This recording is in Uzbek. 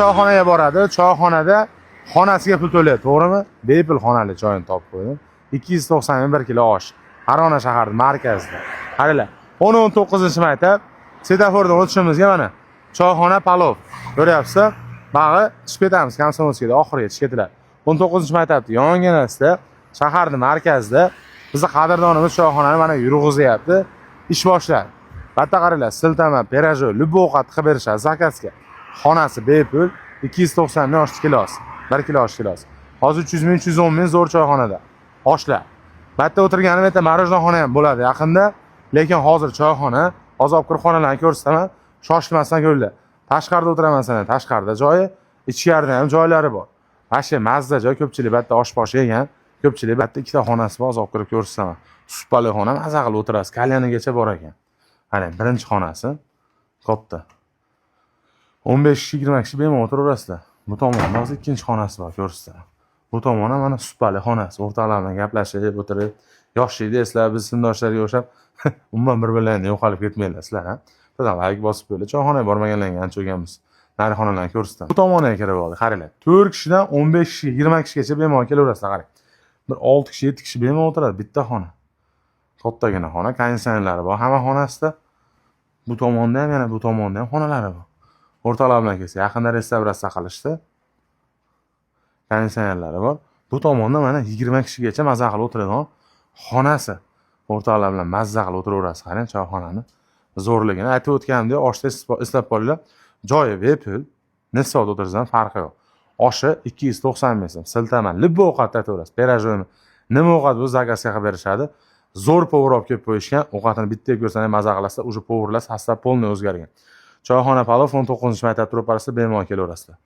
Choyxonaga boradi, choyxonada xonasiga pul to'laydi, to'g'rimi? Bepul xonali choyini topib qo'ydim. 290 ming 1 kilo osh. Farg'ona shahar markazida. Qaranglar, 19-marta svetofordan o'tishimizga mana choyxona palov. Ko'ryapsizlar? Bag'i chiqib ketamiz Komsomolskiyda oxiriga chiqib ketilar. 19-marta yonginasida shaharning markazida bizning qadrdonimiz choyxonani mana yurg'izyapti, ish boshladi. Bitta qaranglar, siltama, pirajol, любой ovqat qilib berishadi zakazga. Xonasi bepul, 290 ming osh kilosi, 1 kilo osh kilosi. Hozir 300 ming, 310 ming zo'r choyxonada. Oshlar. Bitta o'tirganim bitta marojnoxona ham bo'ladi yaqinda, lekin hozir choyxona, hozir olib kirib xonalarni ko'rsataman, shoshilmasdan ko'ringlar. Tashqarida o'tiraman sana, tashqarida joyi, ichkarida ham joylari bor. Asha mazza joy, ko'pchilik bitta oshposh yegan, ko'pchilik bitta ikkita xonasi bor, olib kirib ko'rsataman. Supali xona, mazza qilib o'tirasiz, kalyanigacha bor ekan. Mana birinchi xonasi katta. 15-20 kishi bemalol o'tiraverasizlar. Bu tomonda hozir ikkinchi xonasi bor, ko'rsataman. Bu tomonda mana supali xonasi, o'rtalardan gaplashib o'tirib, yoshlikda eslar biz sindoshlarga o'xshab, umuman bir-birlarini yo'qolib ketmaylar sizlar, ha. Biroq like bosib qo'yinglar. Choyxonaga bormaganlarga ancha o'rganmiz. Nari xonalarni ko'rsataman. Bu tomonga kirib oldik, qaranglar. 4 kishidan 15 kishi, 20 kishigacha bemalol kelaverasizlar, qarang. Bir 6 kishi, 7 kishi bemalol o'tiradi bitta xona. Kattagina xona, konditsionerlari bor, hamma xonasida. Bu tomonda ham, yana bu tomonda ham xonalari bor. O'rtalar bilan kelsa, yaqinda restavratsiya qilishdi. Konditsionerlari bor. Bu tomonda mana 20 kishigacha mazza qilib o'tiradigan xonasi. O'rtalar bilan mazza qilib o'tiraverasiz, qarang choyxonani zo'rligini. Aytib o'tganimdek, oshda eslab qolinglar. Joyi bepul, necha soat o'tirsam farqi yo'q. Oshi 290 ming so'm. Siltaman, любой ovqat aytaverasiz. Pirajolmi, nima ovqat bu zakazga qilib berishadi. Zo'r povur olib kelib qo'yishgan. Ovqatini bitta ko'rsangiz mazza qilasizlar, уже povurlar hasta polni o'zgargan. Choyxona palov 19-marta turib qarasa bemalol kelaverasizlar.